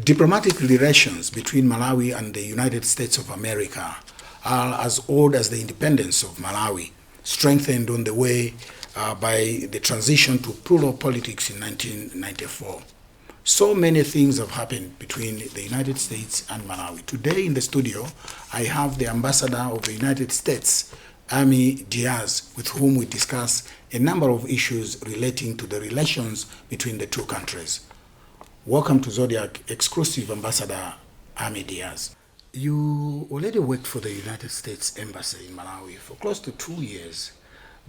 Diplomatic relations between Malawi and the United States of America are as old as the independence of Malawi, strengthened on the way by the transition to plural politics in 1994. So many things have happened between the United States and Malawi. Today in the studio, I have the ambassador of the United States, Amy Diaz, with whom we discuss a number of issues relating to the relations between the two countries. Welcome to Zodiac exclusive ambassador Amy Diaz. You already worked for the United States Embassy in Malawi for close to 2 years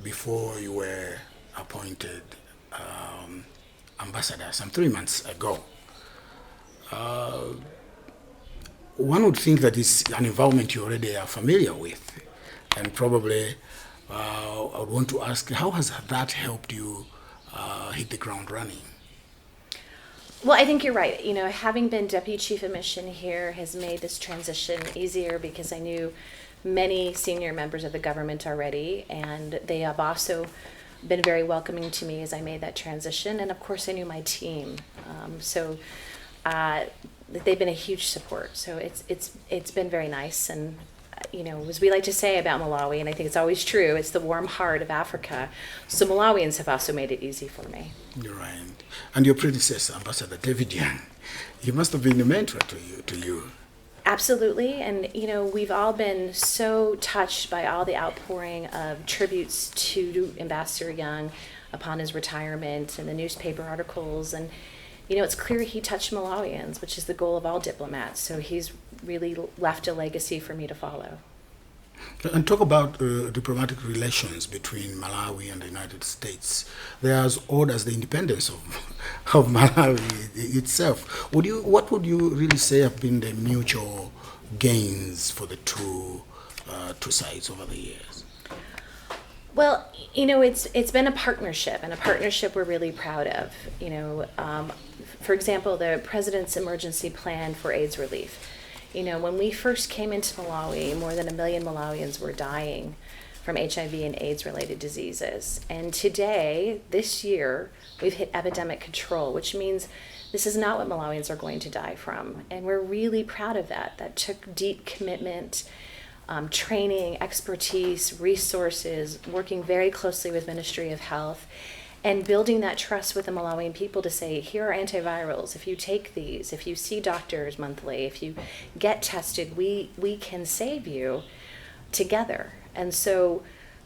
before you were appointed ambassador some 3 months ago. One would think that it's an environment you already are familiar with, and probably I would want to ask, how has that helped you hit the ground running? Well, I think you're right. You know, having been Deputy Chief of Mission here has made this transition easier because I knew many senior members of the government already, and they have also been very welcoming to me as I made that transition. And of course, I knew my team. So they've been a huge support. So it's been very nice. And you know, as we like to say about Malawi, and I think it's always true, it's the warm heart of Africa. So Malawians have also made it easy for me. You're right. And your predecessor, Ambassador David Young, he must have been a mentor to you. Absolutely. And, you know, we've all been so touched by all the outpouring of tributes to Ambassador Young upon his retirement and the newspaper articles. And, you know, it's clear he touched Malawians, which is the goal of all diplomats. So he's really left a legacy for me to follow. And talk about diplomatic relations between Malawi and the United States. They are as old as the independence of Malawi itself. What would you really say have been the mutual gains for the two sides over the years? Well, you know, it's been a partnership, and a partnership we're really proud of. You know, for example, the President's Emergency Plan for AIDS Relief. You know, when we first came into Malawi, more than 1 million Malawians were dying from HIV and AIDS-related diseases. And today, this year, we've hit epidemic control, which means this is not what Malawians are going to die from. And we're really proud of that. That took deep commitment, training, expertise, resources, working very closely with Ministry of Health, and building that trust with the Malawian people to say, here are antivirals. If you take these, if you see doctors monthly, if you get tested, we can save you together. And so,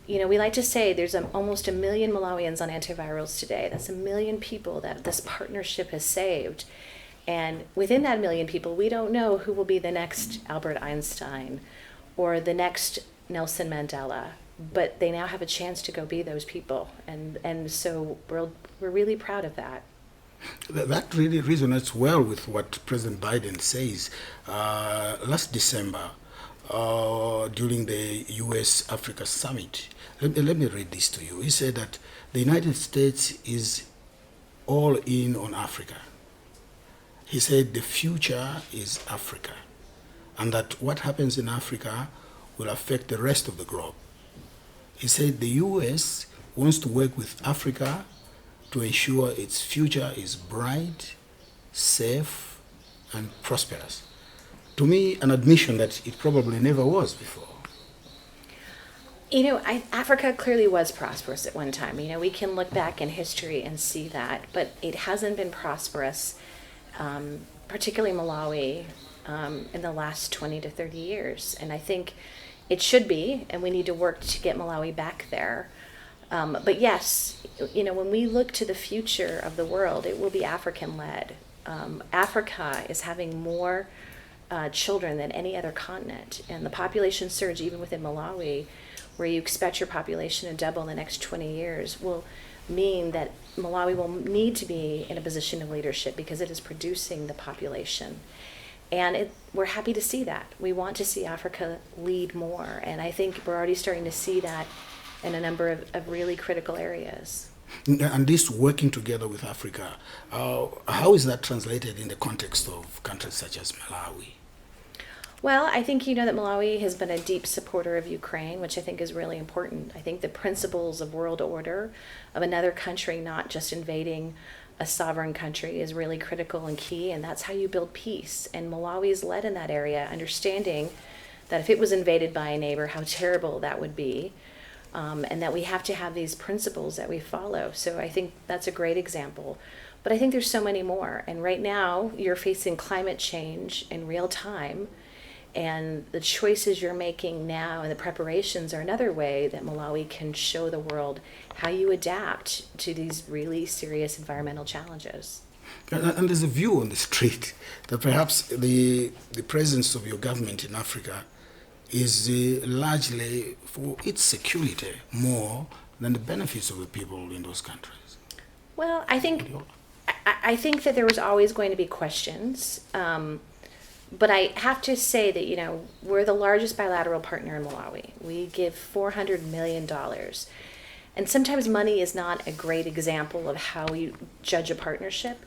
you know, we like to say there's almost 1 million Malawians on antivirals today. That's 1 million people that this partnership has saved. And within that 1 million people, we don't know who will be the next Albert Einstein or the next Nelson Mandela. But they now have a chance to go be those people, and so we're really proud of that. That really resonates well with what President Biden says. Last December, during the US-Africa Summit, let me read this to you. He said that the United States is all in on Africa. He said the future is Africa, and that what happens in Africa will affect the rest of the globe. He said the U.S. wants to work with Africa to ensure its future is bright, safe, and prosperous. To me, an admission that it probably never was before. You know, Africa clearly was prosperous at one time. You know, we can look back in history and see that, but it hasn't been prosperous, particularly Malawi, in the last 20 to 30 years. And I think it should be, and we need to work to get Malawi back there. But yes, you know, when we look to the future of the world, it will be African-led. Africa is having more children than any other continent, and the population surge, even within Malawi, where you expect your population to double in the next 20 years, will mean that Malawi will need to be in a position of leadership because it is producing the population. And we're happy to see that. We want to see Africa lead more. And I think we're already starting to see that in a number of really critical areas. And this working together with Africa, how is that translated in the context of countries such as Malawi? Well, I think you know that Malawi has been a deep supporter of Ukraine, which I think is really important. I think the principles of world order, of another country not just invading a sovereign country is really critical and key, and that's how you build peace. And Malawi is led in that area, understanding that if it was invaded by a neighbor, how terrible that would be, and that we have to have these principles that we follow. So I think that's a great example. But I think there's so many more. And right now, you're facing climate change in real time, and the choices you're making now and the preparations are another way that Malawi can show the world how you adapt to these really serious environmental challenges. And there's a view on the street that perhaps the presence of your government in Africa is largely for its security more than the benefits of the people in those countries. Well, I think that there was always going to be questions. But I have to say that, we're the largest bilateral partner in Malawi. We give $400 million. And sometimes money is not a great example of how we judge a partnership.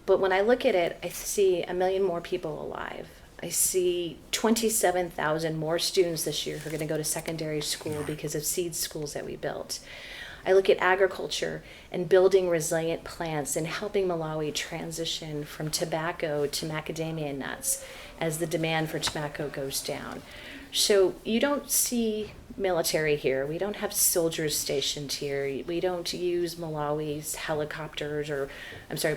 But when I look at it, I see 1 million more people alive. I see 27,000 more students this year who are going to go to secondary school because of seed schools that we built. I look at agriculture and building resilient plants and helping Malawi transition from tobacco to macadamia nuts as the demand for tobacco goes down. So you don't see military here. We don't have soldiers stationed here. We don't use Malawi's helicopters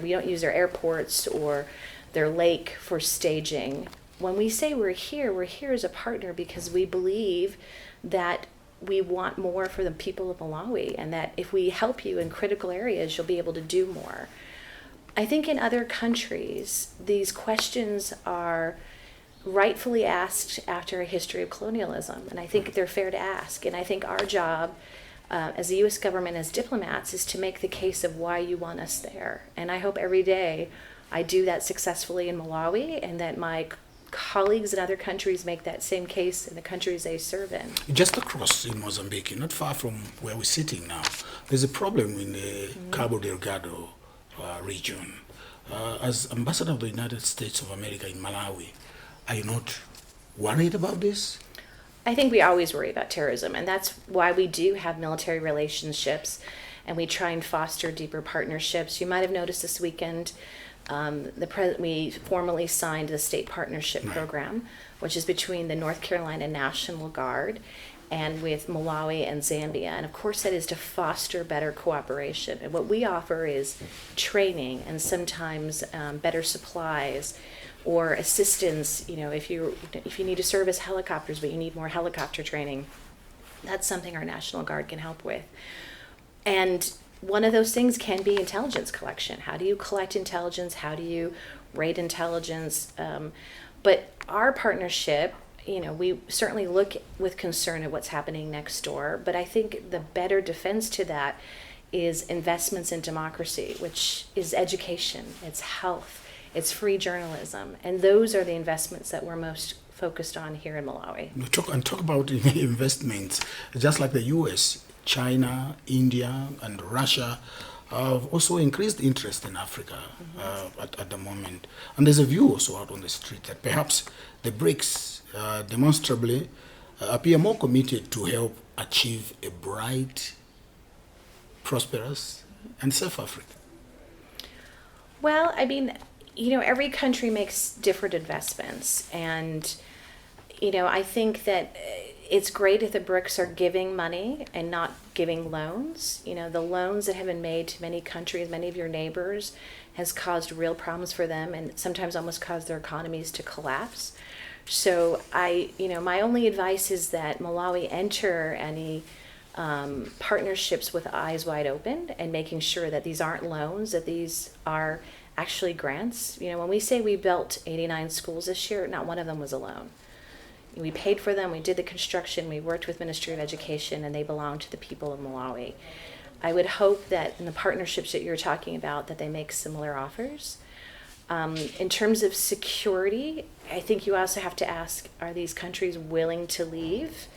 we don't use their airports or their lake for staging. When we say we're here as a partner because we believe that we want more for the people of Malawi, and that if we help you in critical areas, you'll be able to do more. I think in other countries, these questions are rightfully asked after a history of colonialism, and I think they're fair to ask. And I think our job as the U.S. government, as diplomats, is to make the case of why you want us there. And I hope every day I do that successfully in Malawi, and that my colleagues in other countries make that same case in the countries they serve in. Just across in Mozambique, not far from where we're sitting now, there's a problem in the Cabo Delgado region. As ambassador of the United States of America in Malawi, are you not worried about this? I think we always worry about terrorism, and that's why we do have military relationships, and we try and foster deeper partnerships. You might have noticed this weekend we formally signed the State Partnership Program, which is between the North Carolina National Guard and with Malawi and Zambia. And of course that is to foster better cooperation. And what we offer is training and sometimes better supplies or assistance. If you need to service helicopters but you need more helicopter training, that's something our National Guard can help with. And one of those things can be intelligence collection. How do you collect intelligence? How do you rate intelligence? But our partnership, we certainly look with concern at what's happening next door. But I think the better defense to that is investments in democracy, which is education, it's health, it's free journalism. And those are the investments that we're most focused on here in Malawi. Talk about investments, just like the US. China, India, and Russia have also increased interest in Africa at the moment. And there's a view also out on the street that perhaps the BRICS demonstrably appear more committed to help achieve a bright, prosperous, and safe Africa. Well, every country makes different investments. And, I think that it's great if the BRICS are giving money and not giving loans. The loans that have been made to many countries, many of your neighbors, has caused real problems for them and sometimes almost caused their economies to collapse. So my only advice is that Malawi enter any partnerships with eyes wide open and making sure that these aren't loans, that these are actually grants. When we say we built 89 schools this year, not one of them was a loan. We paid for them, we did the construction, we worked with Ministry of Education, and they belong to the people of Malawi. I would hope that in the partnerships that you're talking about, that they make similar offers. In terms of security, I think you also have to ask, are these countries willing to leave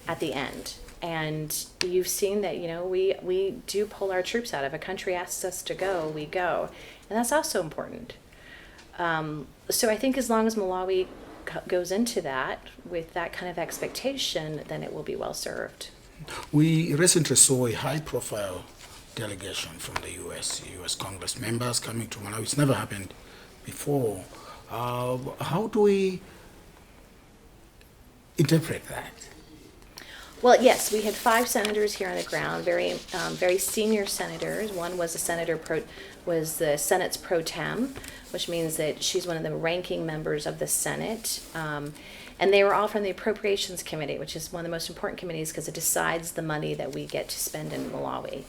at the end? And you've seen that, we do pull our troops out. If a country asks us to go, we go. And that's also important. So I think as long as Malawi goes into that with that kind of expectation, then it will be well served. We recently saw a high-profile delegation from the US Congress members coming to Malawi. It's never happened before. How do we interpret that? Well, yes, we had 5 senators here on the ground, very senior senators. One was was the Senate's pro tem, which means that she's one of the ranking members of the Senate. And they were all from the Appropriations Committee, which is one of the most important committees because it decides the money that we get to spend in Malawi.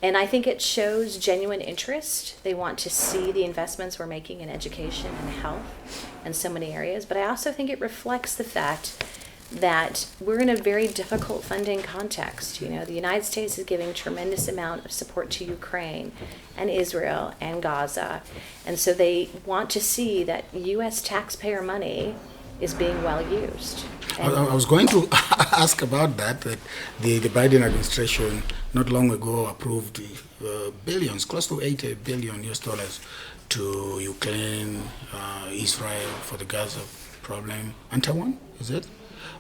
And I think it shows genuine interest. They want to see the investments we're making in education and health and so many areas. But I also think it reflects the fact that we're in a very difficult funding context. You know, the United States is giving tremendous amount of support to Ukraine and Israel and Gaza. And so they want to see that U.S. taxpayer money is being well used. I was going to ask about that the Biden administration not long ago approved billions, close to $80 billion to Ukraine, Israel for the Gaza problem, and Taiwan, is it?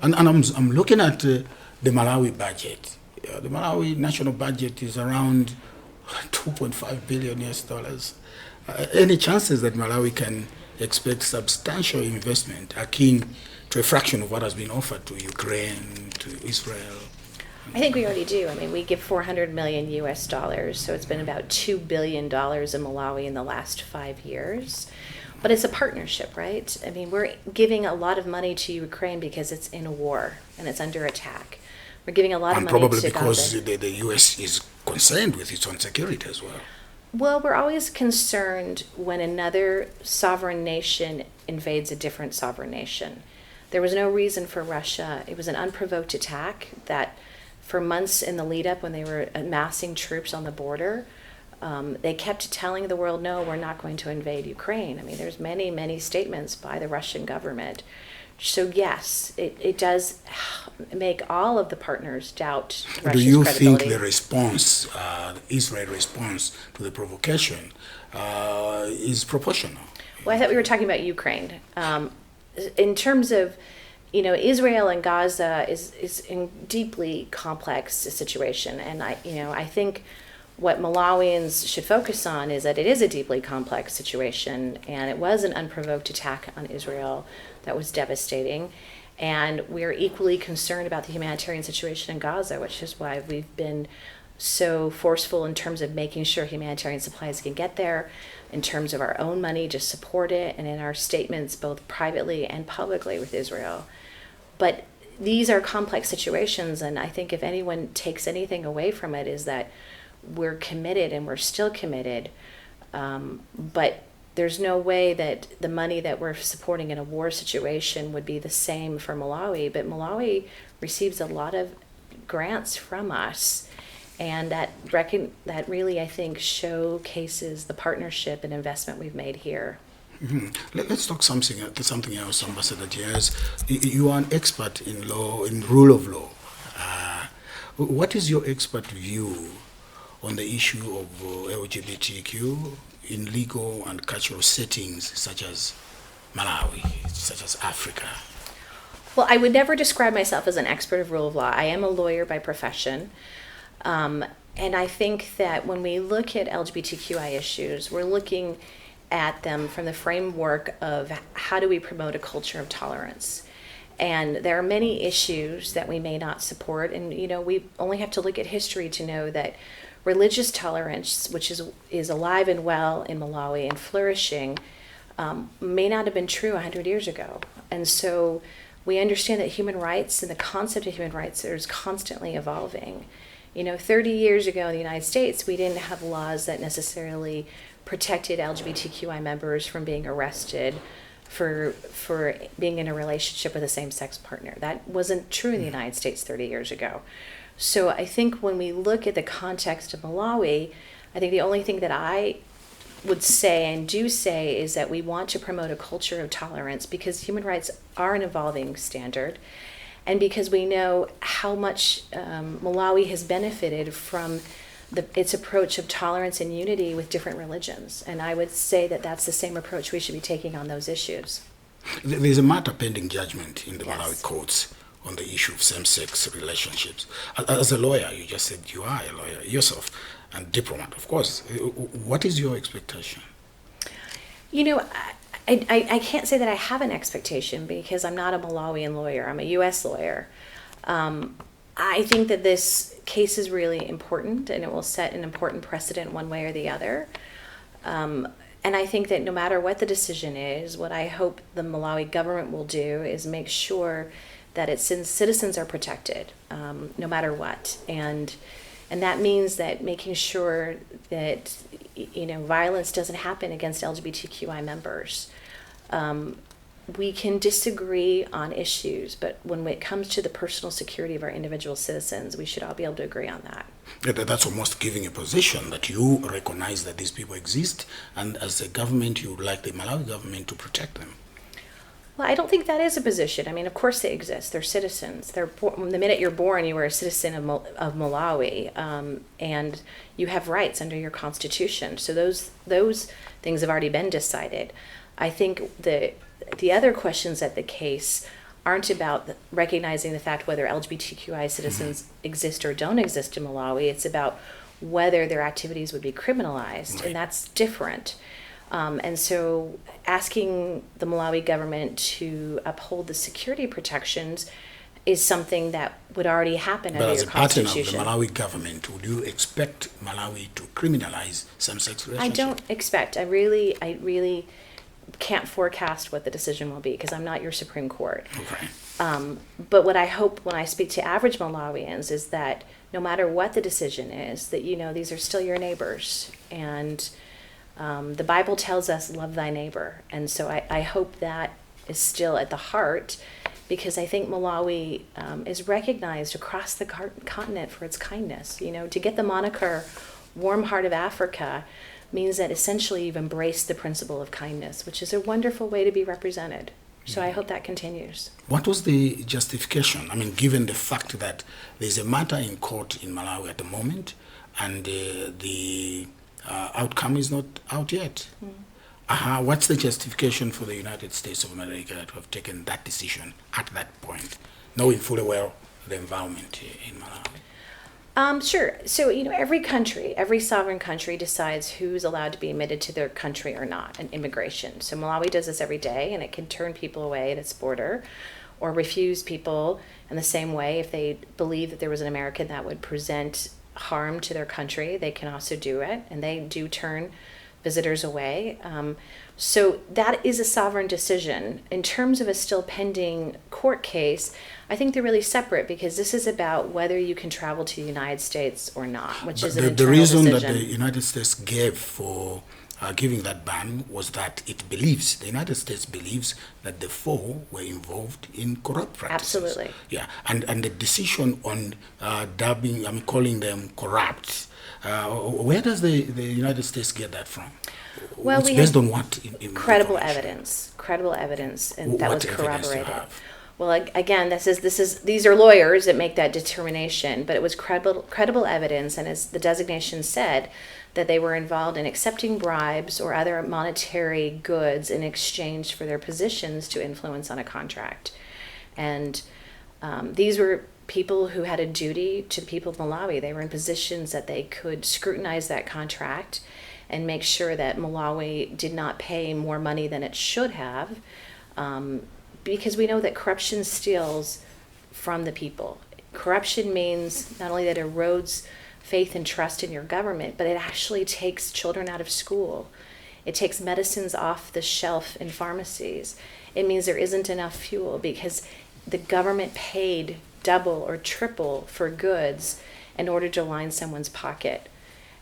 And I'm looking at the Malawi budget. The Malawi national budget is around $2.5 billion. Any chances that Malawi can expect substantial investment akin to a fraction of what has been offered to Ukraine, to Israel? I think we already do. I mean, we give $400 million US, so it's been about $2 billion in Malawi in the last 5 years. But it's a partnership, right? I mean, we're giving a lot of money to Ukraine because it's in a war and it's under attack. We're giving a lot of money to Gaza. And probably because the US is concerned with its own security as well. Well, we're always concerned when another sovereign nation invades a different sovereign nation. There was no reason for Russia. It was an unprovoked attack that for months in the lead up when they were amassing troops on the border, they kept telling the world, no, we're not going to invade Ukraine. I mean, there's many, many statements by the Russian government. So yes, it does make all of the partners doubt Russia's credibility. Do you think the response, Israel response to the provocation is proportional? Well, I thought we were talking about Ukraine. In terms of, you know, Israel and Gaza is in deeply complex situation, and I think what Malawians should focus on is that it is a deeply complex situation, and it was an unprovoked attack on Israel that was devastating. And we're equally concerned about the humanitarian situation in Gaza, which is why we've been so forceful in terms of making sure humanitarian supplies can get there, in terms of our own money to support it, and in our statements both privately and publicly with Israel. But these are complex situations, and I think if anyone takes anything away from it is that we're committed and we're still committed, but there's no way that the money that we're supporting in a war situation would be the same for Malawi. But Malawi receives a lot of grants from us, and that really, I think, showcases the partnership and investment we've made here. Mm-hmm. Let's talk something else, Ambassador Diaz. You are an expert in law, in rule of law. What is your expert view on the issue of LGBTQ in legal and cultural settings such as Malawi, such as Africa? Well, I would never describe myself as an expert of rule of law. I am a lawyer by profession. And I think that when we look at LGBTQI issues, we're looking at them from the framework of how do we promote a culture of tolerance. And there are many issues that we may not support. And, you know, we only have to look at history to know that religious tolerance, which is alive and well in Malawi and flourishing, may not have been true 100 years ago. And so we understand that human rights and the concept of human rights is constantly evolving. You know, 30 years ago in the United States, we didn't have laws that necessarily protected LGBTQI members from being arrested for being in a relationship with a same-sex partner. That wasn't true in the United States 30 years ago. So I think when we look at the context of Malawi, I think the only thing that I would say and do say is that we want to promote a culture of tolerance because human rights are an evolving standard, and because we know how much Malawi has benefited from its approach of tolerance and unity with different religions. And I would say that that's the same approach we should be taking on those issues. There's a matter pending judgment in the Yes. Malawi courts on the issue of same-sex relationships. As a lawyer, you just said you are a lawyer yourself. and diplomat, of course. What is your expectation? You know, I can't say that I have an expectation because I'm not a Malawian lawyer. I'm a U.S. lawyer. I think that this case is really important and it will set an important precedent one way or the other. And I think that no matter what the decision is, what I hope the Malawi government will do is make sure that its citizens are protected, no matter what. And that means that making sure that, you know, violence doesn't happen against LGBTQI members. We can disagree on issues, but when it comes to the personal security of our individual citizens, we should all be able to agree on that. Yeah, that's almost giving a position that you recognize that these people exist, and as a government, you would like the Malawi government to protect them. Well, I don't think that is a position. I mean, of course they exist. They're citizens. The minute you're born, you are a citizen of Malawi, and you have rights under your constitution. So those things have already been decided. I think the other questions at the case aren't about recognizing the fact whether LGBTQI citizens exist or don't exist in Malawi. It's about whether their activities would be criminalized, right. And that's different. And so asking the Malawi government to uphold the security protections is something that would already happen under your constitution. But as a partner of the Malawi government, would you expect Malawi to criminalize same-sex relationships? I don't expect. I really can't forecast what the decision will be because I'm not your Supreme Court. Okay. But what I hope when I speak to average Malawians is that no matter what the decision is, that, you know, these are still your neighbors. And the Bible tells us, love thy neighbor. And so I hope that is still at the heart, because I think Malawi is recognized across the continent for its kindness. You know, to get the moniker warm heart of Africa means that essentially you've embraced the principle of kindness, which is a wonderful way to be represented. So I hope that continues. What was the justification? I mean, given the fact that there's a matter in court in Malawi at the moment, and the outcome is not out yet. What's the justification for the United States of America to have taken that decision at that point, knowing fully well the environment in Malawi? Sure. So, you know, every country, every sovereign country decides who's allowed to be admitted to their country or not, and immigration. So Malawi does this every day, and it can turn people away at its border or refuse people in the same way. If they believe that there was an American that would present harm to their country, they can also do it, and they do turn visitors away. So that is a sovereign decision. In terms of a still pending court case, I think they're really separate, because this is about whether you can travel to the United States or not, which is an internal decision. The reason that the United States gave for giving that ban was that the United States believes that the four were involved in corrupt practices. Absolutely. Yeah, and the decision on calling them corrupt, where does the United States get that from? Well, it's based on what? Credible evidence, and that was corroborated. Well, again, these are lawyers that make that determination, but it was credible evidence, and as the designation said, that they were involved in accepting bribes or other monetary goods in exchange for their positions to influence on a contract. And these were people who had a duty to the people of Malawi. They were in positions that they could scrutinize that contract and make sure that Malawi did not pay more money than it should have, because we know that corruption steals from the people. Corruption means not only that it erodes faith and trust in your government, but it actually takes children out of school. It takes medicines off the shelf in pharmacies. It means there isn't enough fuel because the government paid double or triple for goods in order to line someone's pocket.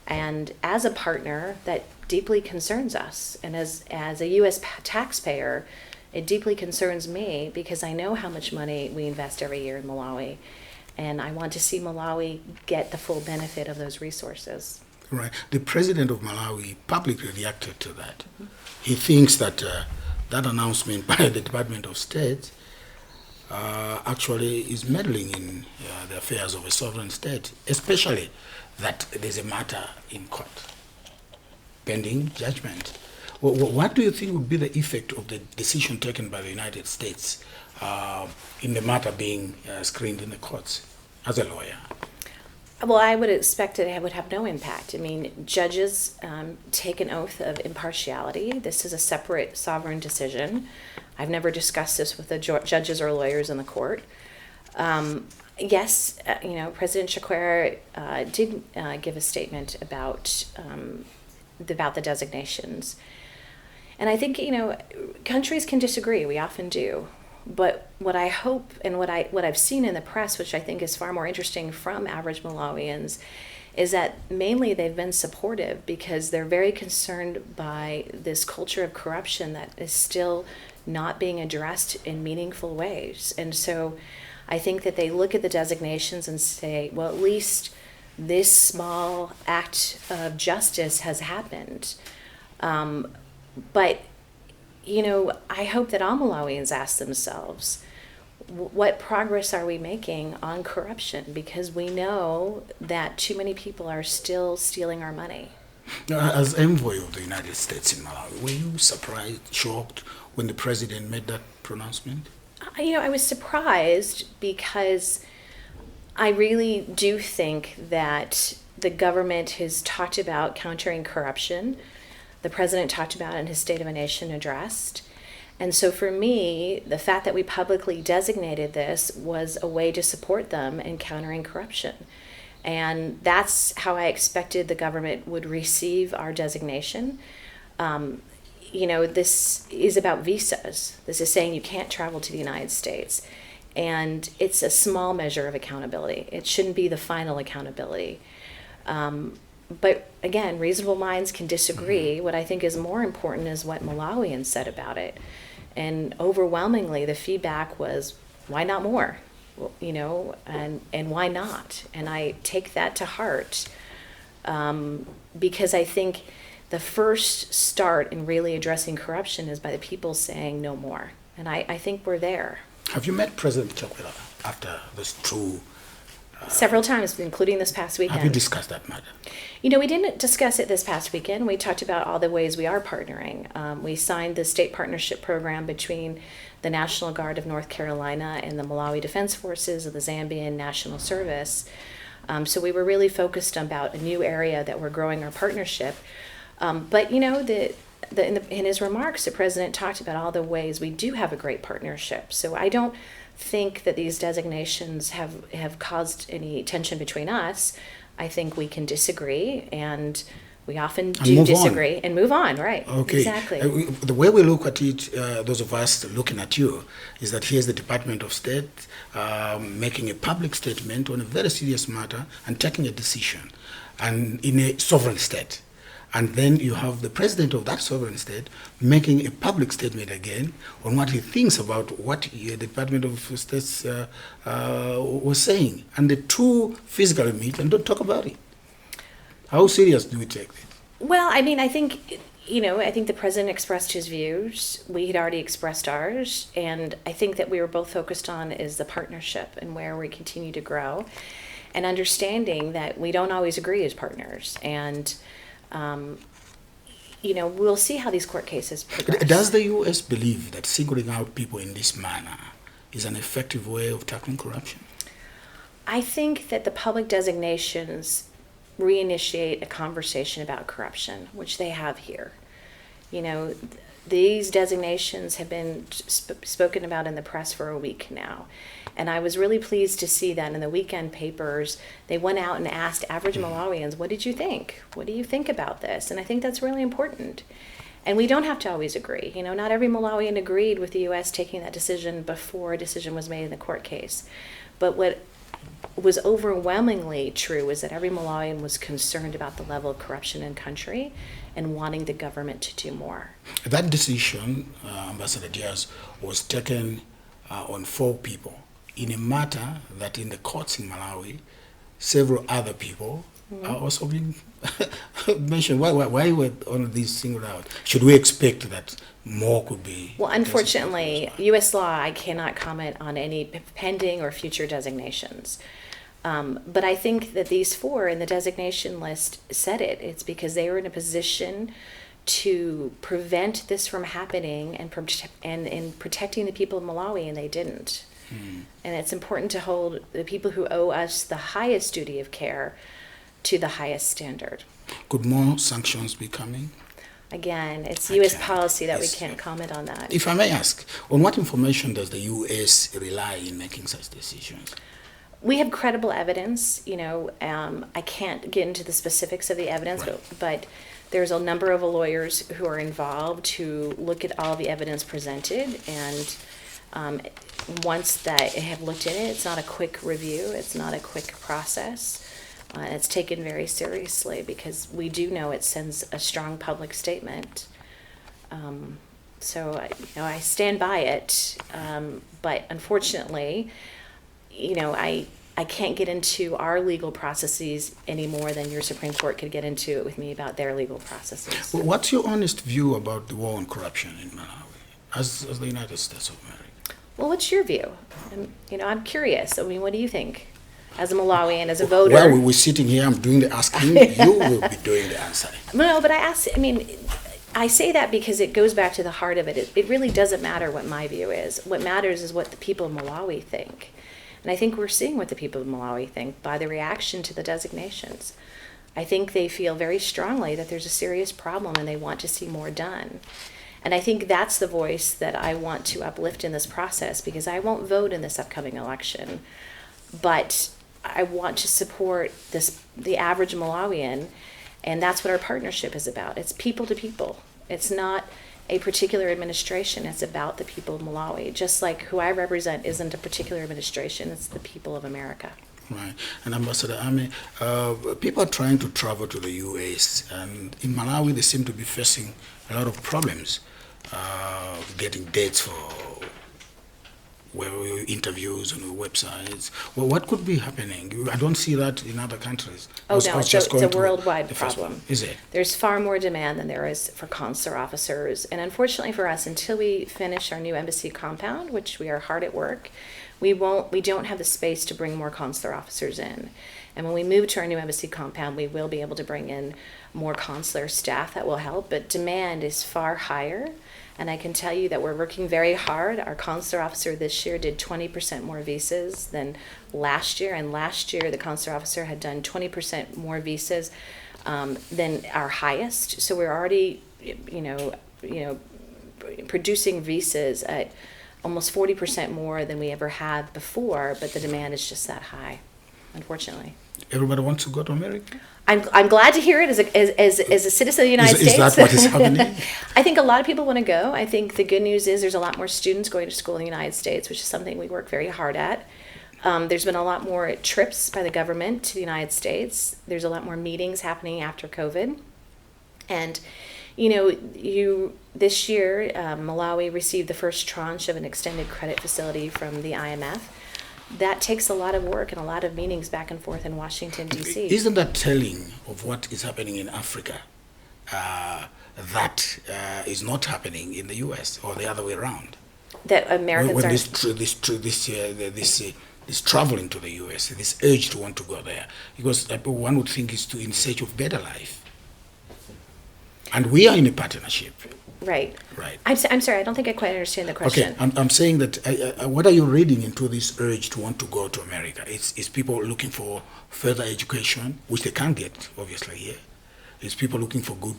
And as a partner, that deeply concerns us. And as a U.S. taxpayer, it deeply concerns me, because I know how much money we invest every year in Malawi. And I want to see Malawi get the full benefit of those resources. Right. The president of Malawi publicly reacted to that. Mm-hmm. He thinks that that announcement by the Department of State actually is meddling in the affairs of a sovereign state, especially that there's a matter in court, pending judgment. What do you think would be the effect of the decision taken by the United States in the matter being screened in the courts, as a lawyer? Well, I would expect it would have no impact. I mean, judges take an oath of impartiality. This is a separate sovereign decision. I've never discussed this with the judges or lawyers in the court. Yes, President Chakwera did give a statement about the designations. And I think, countries can disagree. We often do. But what I hope and what I've seen in the press, which I think is far more interesting from average Malawians, is that mainly they've been supportive because they're very concerned by this culture of corruption that is still not being addressed in meaningful ways. And so I think that they look at the designations and say, well, at least this small act of justice has happened. But I hope that all Malawians ask themselves, what progress are we making on corruption? Because we know that too many people are still stealing our money. Now, as envoy of the United States in Malawi, were you surprised, shocked when the president made that pronouncement? I was surprised because I really do think that the government has talked about countering corruption. The president talked about it in his State of a Nation address. And so for me, the fact that we publicly designated this was a way to support them in countering corruption. And that's how I expected the government would receive our designation. This is about visas. This is saying you can't travel to the United States. And it's a small measure of accountability. It shouldn't be the final accountability. But again, reasonable minds can disagree. What I think is more important is what Malawians said about it. And overwhelmingly, the feedback was, why not more? And why not? And I take that to heart because I think the first start in really addressing corruption is by the people saying no more. And I think we're there. Have you met President Chakwera after this true? Several times, including this past weekend. Have you discussed that matter? We didn't discuss it this past weekend. We talked about all the ways we are partnering. We signed the state partnership program between the National Guard of North Carolina and the Malawi Defense Forces of the Zambian National Service. So we were really focused about a new area that we're growing our partnership. But in his remarks, the president talked about all the ways we do have a great partnership. So I don't think that these designations have caused any tension between us. I think we can disagree, and we often do disagree and move on, right? Okay. Exactly. The way we look at it, those of us looking at you, is that here's the Department of State making a public statement on a very serious matter and taking a decision, and in a sovereign state. And then you have the president of that sovereign state making a public statement again on what he thinks about what the Department of State was saying. And the two physically meet and don't talk about it. How serious do we take it? Well, I think, I think the president expressed his views. We had already expressed ours. And I think that we were both focused on is the partnership and where we continue to grow. And understanding that we don't always agree as partners. And we'll see how these court cases progress. Does the U.S. believe that singling out people in this manner is an effective way of tackling corruption? I think that the public designations reinitiate a conversation about corruption, which they have here. These designations have been spoken about in the press for a week now. And I was really pleased to see that in the weekend papers, they went out and asked average Malawians, what did you think? What do you think about this? And I think that's really important. And we don't have to always agree. Not every Malawian agreed with the U.S. taking that decision before a decision was made in the court case. But what was overwhelmingly true is that every Malawian was concerned about the level of corruption in country and wanting the government to do more. That decision, Ambassador Diaz, was taken on 4 people in a matter that in the courts in Malawi, several other people are also being mentioned. Why were all of these singled out? Should we expect that more could be? Well, unfortunately, U.S. law, I cannot comment on any pending or future designations. But I think that these 4 in the designation list said it. It's because they were in a position to prevent this from happening and in protecting the people of Malawi, and they didn't. And it's important to hold the people who owe us the highest duty of care to the highest standard. Could more sanctions be coming? Again, it's U.S. policy that we can't comment on that. If I may ask, on what information does the U.S. rely in making such decisions? We have credible evidence. I can't get into the specifics of the evidence, Right. but there's a number of lawyers who are involved who look at all the evidence presented, and once that have looked at it, it's not a quick review, it's not a quick process. It's taken very seriously because we do know it sends a strong public statement. So I stand by it, but unfortunately, I can't get into our legal processes any more than your Supreme Court could get into it with me about their legal processes. Well, what's your honest view about the war on corruption in Malawi as the United States of America? Well, what's your view? I'm curious. I mean, what do you think? As a Malawian, as a voter. Well, we're sitting here, I'm doing the asking, you will be doing the answering. No, but I say that because it goes back to the heart of it. It really doesn't matter what my view is. What matters is what the people of Malawi think. And I think we're seeing what the people of Malawi think by the reaction to the designations. I think they feel very strongly that there's a serious problem and they want to see more done. And I think that's the voice that I want to uplift in this process, because I won't vote in this upcoming election, but I want to support the average Malawian, and that's what our partnership is about. It's people to people. It's not a particular administration. It's about the people of Malawi. Just like who I represent isn't a particular administration, it's the people of America. Right. And Ambassador Amy, people are trying to travel to the U.S., and in Malawi they seem to be facing a lot of problems getting dates for interviews on websites. Well, what could be happening? I don't see that in other countries. Oh, no, it's a worldwide problem. Is it? There's far more demand than there is for consular officers. And unfortunately for us, until we finish our new embassy compound, which we are hard at work, we don't have the space to bring more consular officers in. And when we move to our new embassy compound, we will be able to bring in more consular staff that will help. But demand is far higher. And I can tell you that we're working very hard. Our consular officer this year did 20% more visas than last year. And last year, the consular officer had done 20% more visas than our highest. So we're already, producing visas at almost 40% more than we ever have before. But the demand is just that high, unfortunately. Everybody wants to go to America? I'm glad to hear it as a citizen of the United States. Is that what is happening? I think a lot of people want to go. I think the good news is there's a lot more students going to school in the United States, which is something we work very hard at. There's been a lot more trips by the government to the United States. There's a lot more meetings happening after COVID. And, this year, Malawi received the first tranche of an extended credit facility from the IMF. That takes a lot of work and a lot of meetings back and forth in Washington, D.C. Isn't that telling of what is happening in Africa? That is not happening in the U.S. or the other way around. That Americans are... This traveling to the U.S., this urge to want to go there, because one would think it's in search of better life. And we are in a partnership. Right. Right. I'm sorry, I don't think I quite understand the question. Okay, I'm saying that, what are you reading into this urge to want to go to America? It's people looking for further education, which they can't get, obviously, here. It's people looking for good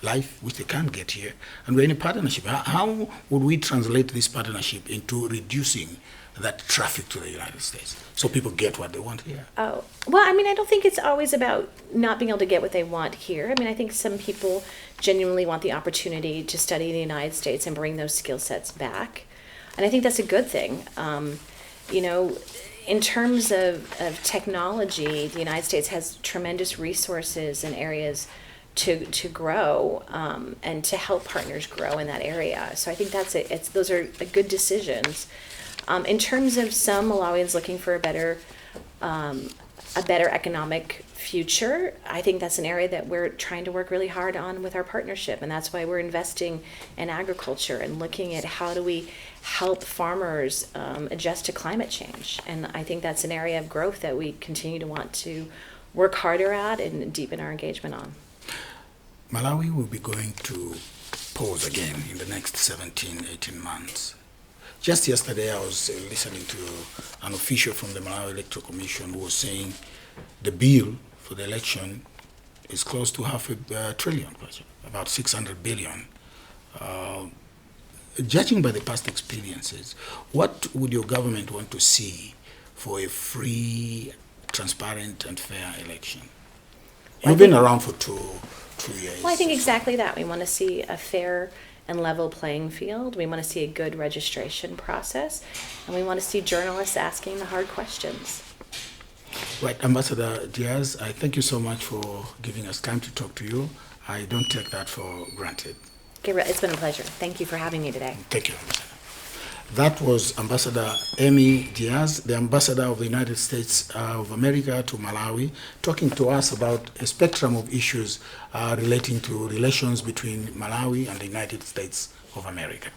life, which they can't get here. And we're in a partnership. How would we translate this partnership into reducing that traffic to the United States so people get what they want here? Oh, well, I don't think it's always about not being able to get what they want here. I think some people genuinely want the opportunity to study in the United States and bring those skill sets back. And I think that's a good thing. In terms of technology, the United States has tremendous resources in areas to grow and to help partners grow in that area. So I think those are good decisions. In terms of some Malawians looking for a better economic future, I think that's an area that we're trying to work really hard on with our partnership, and that's why we're investing in agriculture and looking at how do we help farmers adjust to climate change. And I think that's an area of growth that we continue to want to work harder at and deepen our engagement on. Malawi will be going to pause again in the next 17, 18 months. Just yesterday, I was listening to an official from the Malawi Electoral Commission who was saying the bill for the election is close to $500 billion, about 600 billion. Judging by the past experiences, what would your government want to see for a free, transparent, and fair election? You've been around for two years. Well, I think exactly that. We want to see a fair and level playing field. We want to see a good registration process, and we want to see journalists asking the hard questions. Right, Ambassador Diaz, I thank you so much for giving us time to talk to you. I don't take that for granted. It's been a pleasure. Thank you for having me today. Thank you, Ambassador. That was Ambassador Amy Diaz, the Ambassador of the United States of America to Malawi, talking to us about a spectrum of issues relating to relations between Malawi and the United States of America.